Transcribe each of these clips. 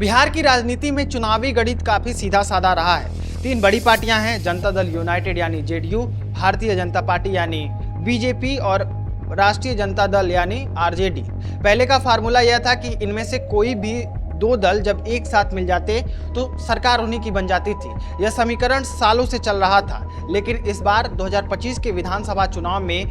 बिहार की राजनीति में चुनावी गणित काफी सीधा साधा रहा है। तीन बड़ी पार्टियां हैं, जनता दल यूनाइटेड यानी जेडीयू, भारतीय जनता पार्टी यानी बीजेपी और राष्ट्रीय जनता दल यानी आरजेडी। पहले का फार्मूला यह था कि इनमें से कोई भी दो दल जब एक साथ मिल जाते तो सरकार उन्हीं की बन जाती थी। यह समीकरण सालों से चल रहा था, लेकिन इस बार 2025 के विधानसभा चुनाव में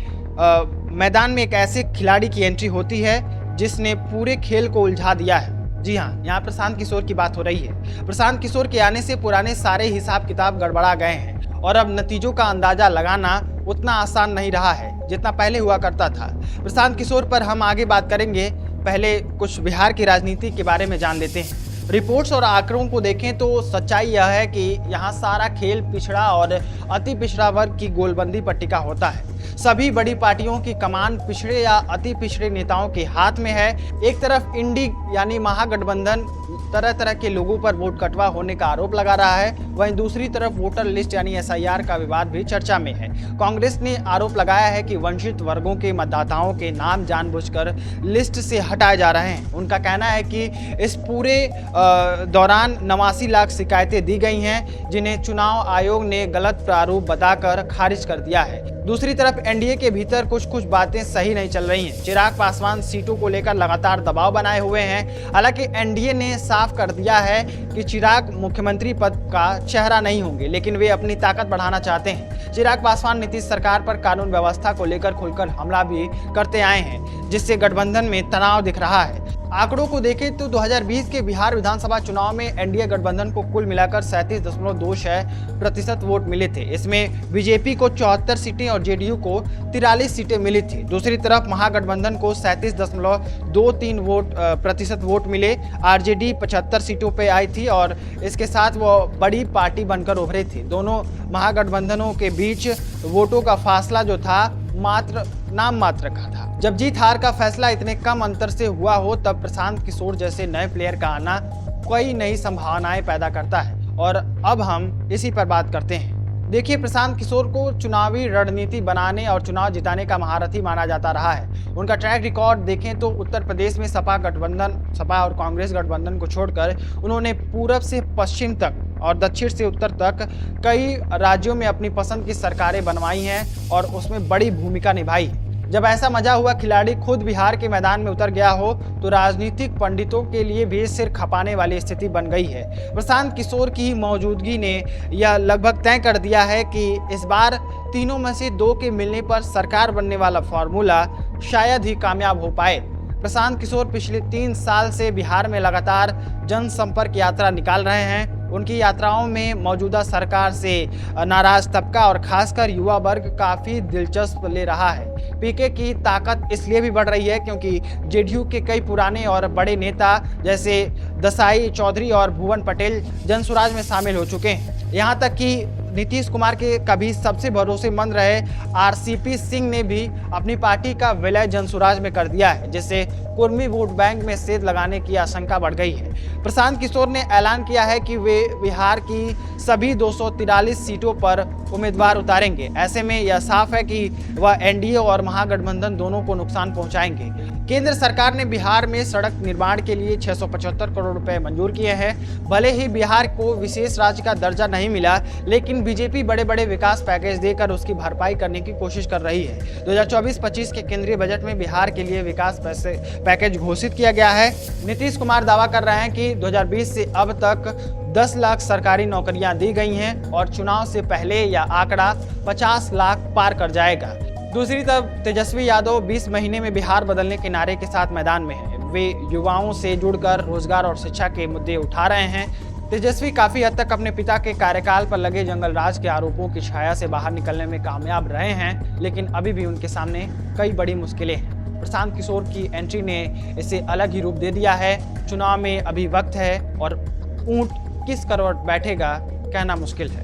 मैदान में एक ऐसे खिलाड़ी की एंट्री होती है जिसने पूरे खेल को उलझा दिया है। जी हाँ, यहाँ प्रशांत किशोर की बात हो रही है। प्रशांत किशोर के आने से पुराने सारे हिसाब किताब गड़बड़ा गए हैं और अब नतीजों का अंदाजा लगाना उतना आसान नहीं रहा है जितना पहले हुआ करता था। प्रशांत किशोर पर हम आगे बात करेंगे, पहले कुछ बिहार की राजनीति के बारे में जान लेते हैं। रिपोर्ट्स और आंकड़ों को देखें तो सच्चाई यह है कि यहाँ सारा खेल पिछड़ा और अति पिछड़ा वर्ग की गोलबंदी पर टिका होता है। सभी बड़ी पार्टियों की कमान पिछड़े या अति पिछड़े नेताओं के हाथ में है। एक तरफ इंडी यानी महागठबंधन तरह तरह के लोगों पर वोट कटवा होने का आरोप लगा रहा है, वहीं दूसरी तरफ वोटर लिस्ट यानी एसआईआर का विवाद भी चर्चा में है। कांग्रेस ने आरोप लगाया है कि वंचित वर्गों के मतदाताओं के नाम जानबूझकर लिस्ट से हटाए जा रहे हैं। उनका कहना है कि इस पूरे दौरान 89 लाख शिकायतें दी गई हैं, जिन्हें चुनाव आयोग ने गलत प्रारूप बताकर खारिज कर दिया है। दूसरी तरफ एनडीए के भीतर कुछ बातें सही नहीं चल रही हैं। चिराग पासवान सीटों को लेकर लगातार दबाव बनाए हुए हैं। हालांकि एनडीए ने साफ कर दिया है कि चिराग मुख्यमंत्री पद का चेहरा नहीं होंगे, लेकिन वे अपनी ताकत बढ़ाना चाहते हैं। चिराग पासवान नीतीश सरकार पर कानून व्यवस्था को लेकर खुलकर हमला भी करते आए हैं, जिससे गठबंधन में तनाव दिख रहा है। आंकड़ों को देखें तो 2020 के बिहार विधानसभा चुनाव में एनडीए गठबंधन को कुल मिलाकर 37.26% वोट मिले थे। इसमें बीजेपी को 74 सीटें और जेडीयू को 43 सीटें मिली थी। दूसरी तरफ महागठबंधन को 37.23% वोट मिले। आरजेडी 75 सीटों पर आई थी और इसके साथ वो बड़ी पार्टी बनकर उभरे थे। दोनों महागठबंधनों के बीच वोटों का फासला जो था नाम मात्र का था। जब जीत हार का फैसला इतने कम अंतर से हुआ हो, तब प्रशांत किशोर जैसे नए प्लेयर का आना कई नई संभावनाएं पैदा करता है और अब हम इसी पर बात करते हैं। देखिए, प्रशांत किशोर को चुनावी रणनीति बनाने और चुनाव जिताने का महारथी माना जाता रहा है। उनका ट्रैक रिकॉर्ड देखें तो उत्तर प्रदेश में सपा और कांग्रेस गठबंधन को छोड़कर उन्होंने पूरब से पश्चिम तक और दक्षिण से उत्तर तक कई राज्यों में अपनी पसंद की सरकारें बनवाई हैं और उसमें बड़ी भूमिका निभाई है। जब ऐसा मजा हुआ खिलाड़ी खुद बिहार के मैदान में उतर गया हो तो राजनीतिक पंडितों के लिए भी सिर खपाने वाली स्थिति बन गई है। प्रशांत किशोर की मौजूदगी ने यह लगभग तय कर दिया है कि इस बार तीनों में से दो के मिलने पर सरकार बनने वाला फॉर्मूला शायद ही कामयाब हो पाए। प्रशांत किशोर पिछले 3 साल से बिहार में लगातार जनसंपर्क यात्रा निकाल रहे हैं। उनकी यात्राओं में मौजूदा सरकार से नाराज तबका और खासकर युवा वर्ग काफ़ी दिलचस्प ले रहा है। पीके की ताकत इसलिए भी बढ़ रही है क्योंकि जेडीयू के कई पुराने और बड़े नेता जैसे दसाई चौधरी और भुवन पटेल जनसुराज में शामिल हो चुके हैं। यहाँ तक कि नीतीश कुमार के कभी सबसे भरोसेमंद रहे आरसीपी सिंह ने भी अपनी पार्टी का विलय जनसुराज में कर दिया है, जिससे कुर्मी वोट बैंक में सेंध लगाने की आशंका बढ़ गई है। प्रशांत किशोर ने ऐलान किया है कि वे बिहार की सभी 243 सीटों पर उम्मीदवार उतारेंगे। ऐसे में यह साफ है कि वह एनडीए और महागठबंधन दोनों को नुकसान पहुंचाएंगे। केंद्र सरकार ने बिहार में सड़क निर्माण के लिए 675 करोड़ रुपए मंजूर किए हैं। भले ही बिहार को विशेष राज्य का दर्जा नहीं मिला, लेकिन बीजेपी बड़े बड़े विकास पैकेज देकर उसकी भरपाई करने की कोशिश कर रही है। 2024-25 के केंद्रीय बजट में बिहार के लिए विकास पैकेज घोषित किया गया है। नीतीश कुमार दावा कर रहे हैं कि 2020 से अब तक 10 लाख सरकारी नौकरियां दी गई हैं और चुनाव से पहले यह आंकड़ा 50 लाख पार कर जाएगा। दूसरी तरफ तेजस्वी यादव 20 महीने में बिहार बदलने के नारे के साथ मैदान में हैं। वे युवाओं से जुड़कर रोजगार और शिक्षा के मुद्दे उठा रहे हैं। तेजस्वी काफी हद तक अपने पिता के कार्यकाल पर लगे जंगल राज के आरोपों की छाया से बाहर निकलने में कामयाब रहे हैं, लेकिन अभी भी उनके सामने कई बड़ी मुश्किलें हैं। प्रशांत किशोर की एंट्री ने इसे अलग ही रूप दे दिया है। चुनाव में अभी वक्त है और ऊंट किस करवट बैठेगा कहना मुश्किल है।